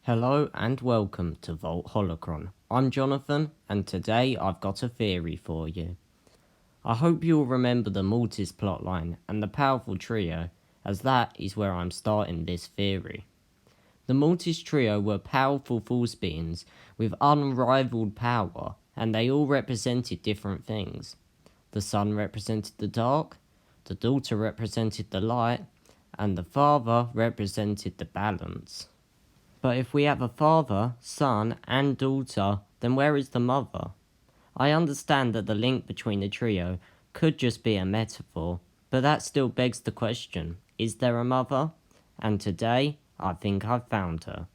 Hello and welcome to Vault Holocron. I'm Jonathan, and today I've got a theory for you. I hope you'll remember the Mortis plotline and the powerful trio, as that is where I'm starting this theory. The Mortis trio were powerful force beings with unrivaled power, and they all represented different things. The son represented the dark, the daughter represented the light, and the father represented the balance. But if we have a father, son, and daughter, then where is the mother? I understand that the link between the trio could just be a metaphor, but that still begs the question, is there a mother? And today, I think I've found her.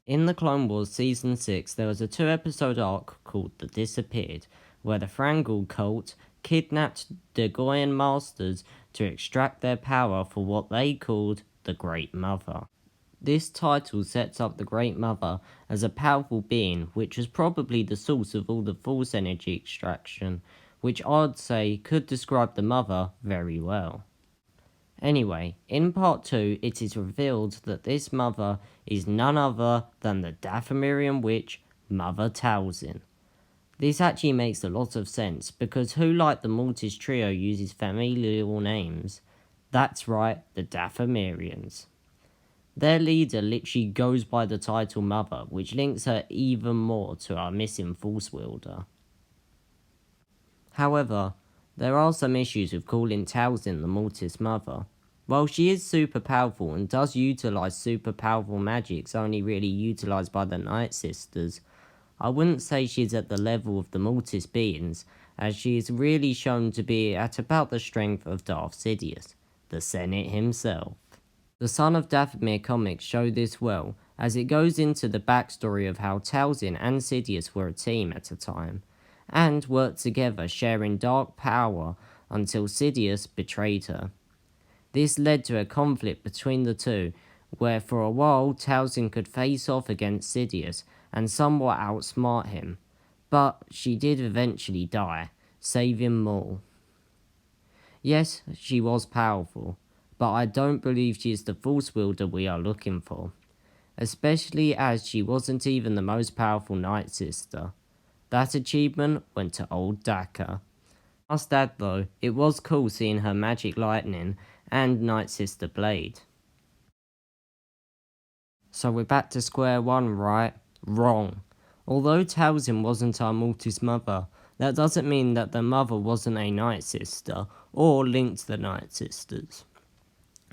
In the Clone Wars Season 6, there was a 2-episode arc called The Disappeared, where the Frangul cult kidnapped the Goyan Masters to extract their power for what they called the Great Mother. This title sets up the Great Mother as a powerful being which was probably the source of all the Force energy extraction, which I'd say could describe the Mother very well. Anyway, in Part 2 it is revealed that this Mother is none other than the Dathomirian witch, Mother Talzin. This actually makes a lot of sense, because who like the Mortis trio uses familial names? That's right, the Dathomirians. Their leader literally goes by the title Mother, which links her even more to our missing Force wielder. However, there are some issues with calling Talzin the Mortis Mother. While she is super powerful and does utilise super powerful magics only really utilised by the Night Sisters, I wouldn't say she's at the level of the Mortis beings, as she is really shown to be at about the strength of Darth Sidious, the Senate himself. The Son of Dathomir comics show this well, as it goes into the backstory of how Talzin and Sidious were a team at a time, and worked together sharing dark power until Sidious betrayed her. This led to a conflict between the two, where for a while Talzin could face off against Sidious and somewhat outsmart him, but she did eventually die, saving Maul. Yes, she was powerful, but I don't believe she is the Force wielder we are looking for, especially as she wasn't even the most powerful Night Sister. That achievement went to old Daka. Must add though, it was cool seeing her magic lightning and Night Sister blade. So we're back to square one, right? Wrong. Although Talzin wasn't our Mortis Mother, that doesn't mean that the mother wasn't a Night Sister, or linked to the Night Sisters.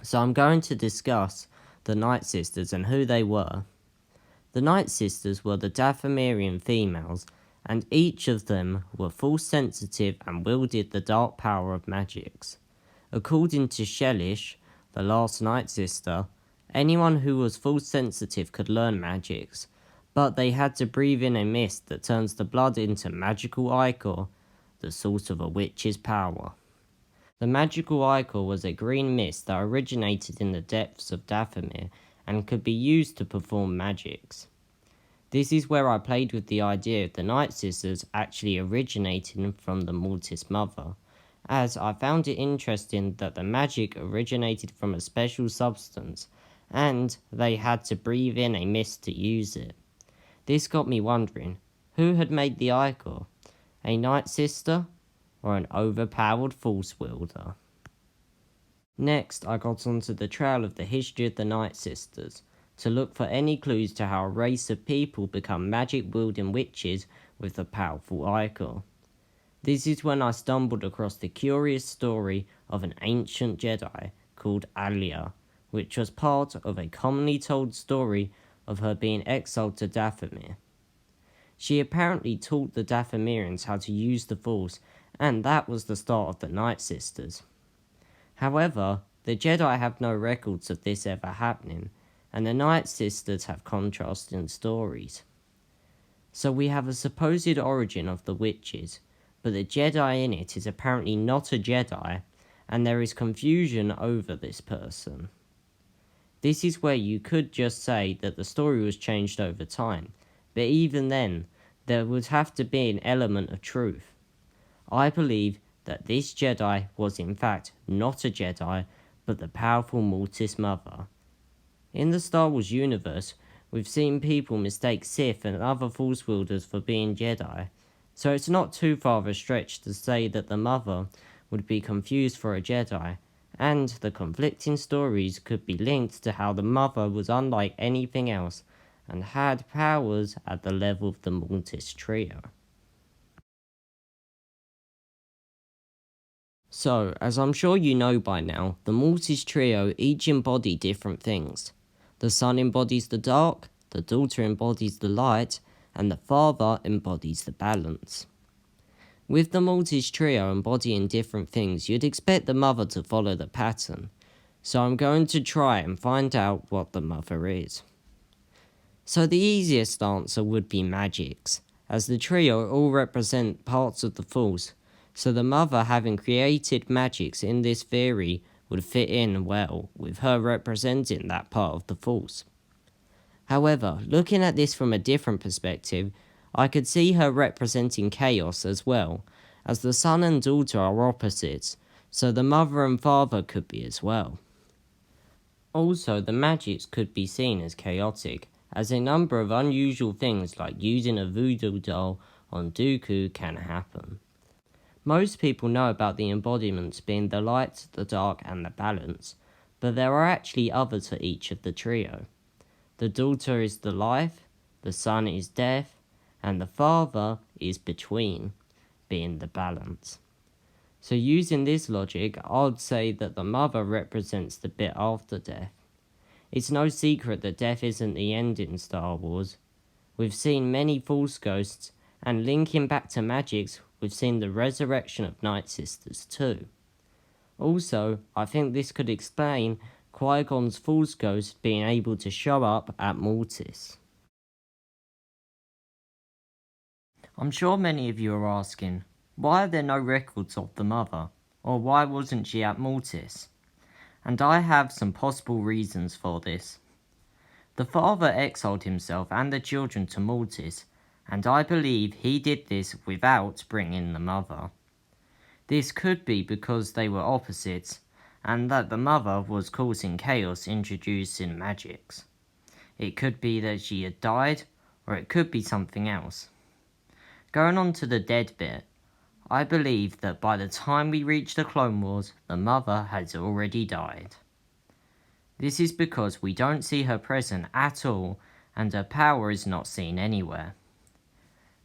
So I'm going to discuss the Night Sisters and who they were. The Night Sisters were the Dathomirian females, and each of them were force sensitive and wielded the dark power of magics. According to Shelish, the last Night Sister, anyone who was force sensitive could learn magics, but they had to breathe in a mist that turns the blood into magical ichor, the source of a witch's power. The magical ichor was a green mist that originated in the depths of Dathomir and could be used to perform magics. This is where I played with the idea of the Night Sisters actually originating from the Mortis Mother, as I found it interesting that the magic originated from a special substance, and they had to breathe in a mist to use it. This got me wondering, who had made the ichor? A Night Sister? Or an overpowered Force wielder? Next, I got onto the trail of the history of the Night Sisters, to look for any clues to how a race of people become magic-wielding witches with a powerful ichor. This is when I stumbled across the curious story of an ancient Jedi called Alia, which was part of a commonly told story of her being exiled to Dathomir. She apparently taught the Dathomirians how to use the Force, and that was the start of the Night Sisters. However, the Jedi have no records of this ever happening, and the Night Sisters have contrasting stories. So we have a supposed origin of the witches, but the Jedi in it is apparently not a Jedi, and there is confusion over this person. This is where you could just say that the story was changed over time, but even then, there would have to be an element of truth. I believe that this Jedi was in fact not a Jedi, but the powerful Mortis Mother. In the Star Wars universe, We've seen people mistake Sith and other Force wielders for being Jedi, so it's not too far of a stretch to say that the Mother would be confused for a Jedi, and the conflicting stories could be linked to how the Mother was unlike anything else and had powers at the level of the Mortis trio. So, as I'm sure you know by now, the Mortis trio each embody different things. The son embodies the dark, the daughter embodies the light, and the father embodies the balance. With the Mortis trio embodying different things, you'd expect the mother to follow the pattern, so I'm going to try and find out what the mother is. So the easiest answer would be magics, as the trio all represent parts of the Force, so the mother having created magics in this theory would fit in well with her representing that part of the Force. However, looking at this from a different perspective, I could see her representing chaos as well, as the son and daughter are opposites, so the mother and father could be as well. Also, the magics could be seen as chaotic, as a number of unusual things like using a voodoo doll on Dooku can happen. Most people know about the embodiments being the light, the dark, and the balance, but there are actually others for each of the trio. The daughter is the life, the son is death, and the father is between, being the balance. So using this logic, I'd say that the mother represents the bit after death. It's no secret that death isn't the end in Star Wars. We've seen many Force ghosts, and linking back to magics, we've seen the resurrection of Night Sisters too. Also, I think this could explain Qui-Gon's Force ghost being able to show up at Mortis. I'm sure many of you are asking, why are there no records of the mother? Or why wasn't she at Mortis? And I have some possible reasons for this. The father exiled himself and the children to Mortis, and I believe he did this without bringing the mother. This could be because they were opposites, and that the mother was causing chaos introducing magics. It could be that she had died, or it could be something else. Going on to the dead bit, I believe that by the time we reach the Clone Wars, the mother has already died. This is because we don't see her present at all, and her power is not seen anywhere.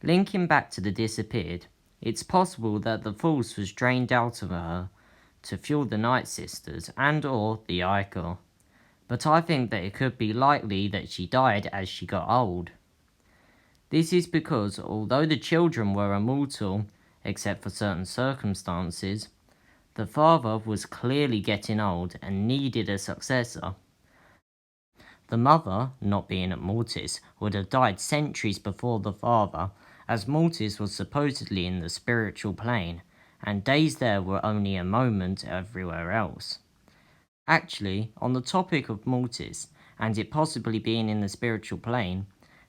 Linking back to the disappeared, it's possible that the Force was drained out of her to fuel the Night Sisters and or the Ichor, but I think that it could be likely that she died as she got old. This is because although the children were immortal, except for certain circumstances, the father was clearly getting old and needed a successor. The mother, not being at Mortis, would have died centuries before the father, as Mortis was supposedly in the spiritual plane, and days there were only a moment everywhere else. Actually, on the topic of Mortis, and it possibly being in the spiritual plane,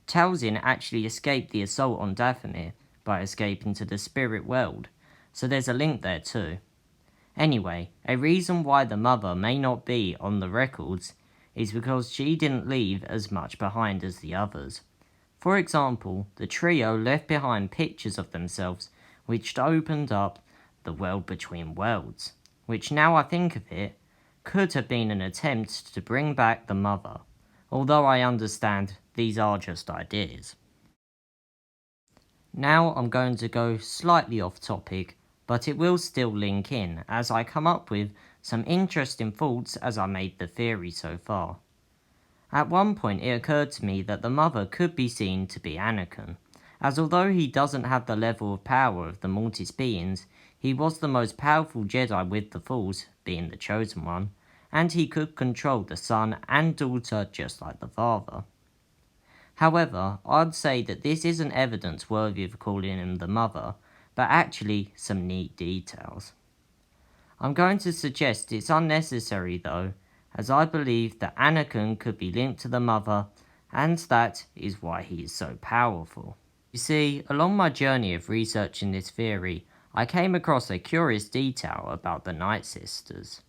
Talzin actually escaped the assault on Dathomir by escaping to the spirit world, so there's a link there too. Anyway, a reason why the mother may not be on the records is because she didn't leave as much behind as the others. For example, the trio left behind pictures of themselves which opened up the world between worlds, which now I think of it, could have been an attempt to bring back the mother, although I understand these are just ideas. Now I'm going to go slightly off topic, but it will still link in as I come up with some interesting thoughts as I made the theory so far. At one point it occurred to me that the mother could be seen to be Anakin, as although he doesn't have the level of power of the Mortis beings, he was the most powerful Jedi with the Force, being the chosen one, and he could control the son and daughter just like the father. However, I'd say that this isn't evidence worthy of calling him the mother, but actually some neat details. I'm going to suggest it's unnecessary though, as I believe that Anakin could be linked to the mother, and that is why he is so powerful. You see, along my journey of researching this theory, I came across a curious detail about the Night Sisters.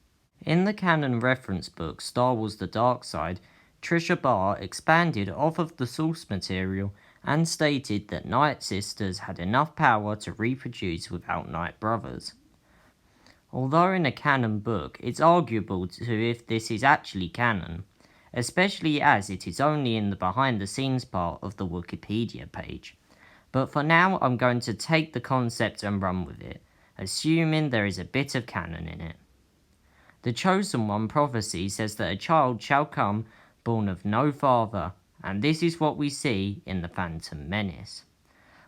In the canon reference book Star Wars The Dark Side, Trisha Barr expanded off of the source material and stated that Night Sisters had enough power to reproduce without Night Brothers. Although in a canon book, it's arguable to if this is actually canon, especially as it is only in the behind the scenes part of the Wikipedia page. But for now, I'm going to take the concept and run with it, assuming there is a bit of canon in it. The Chosen One prophecy says that a child shall come, born of no father, and this is what we see in the Phantom Menace.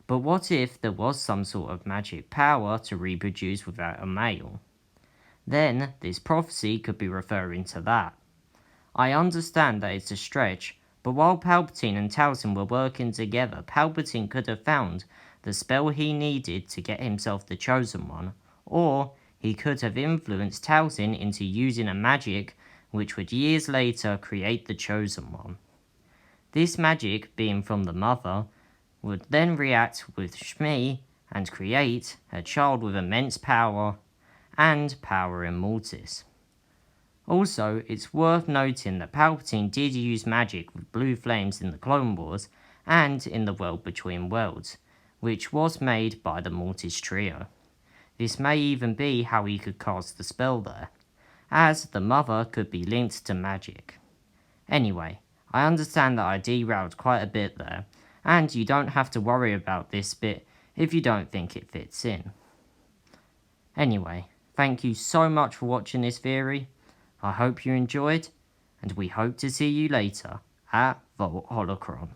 But what if there was some sort of magic power to reproduce without a male? Then, this prophecy could be referring to that. I understand that it's a stretch, but while Palpatine and Talzin were working together, Palpatine could have found the spell he needed to get himself the Chosen One, or he could have influenced Talzin into using a magic which would years later create the Chosen One. This magic, being from the Mother, would then react with Shmi and create a child with immense power and power in Mortis. Also, it's worth noting that Palpatine did use magic with blue flames in the Clone Wars and in the World Between Worlds, which was made by the Mortis trio. This may even be how he could cast the spell there, as the Mother could be linked to magic. Anyway, I understand that I derailed quite a bit there, and you don't have to worry about this bit if you don't think it fits in. Anyway, thank you so much for watching this theory. I hope you enjoyed, and we hope to see you later at Vault Holocron.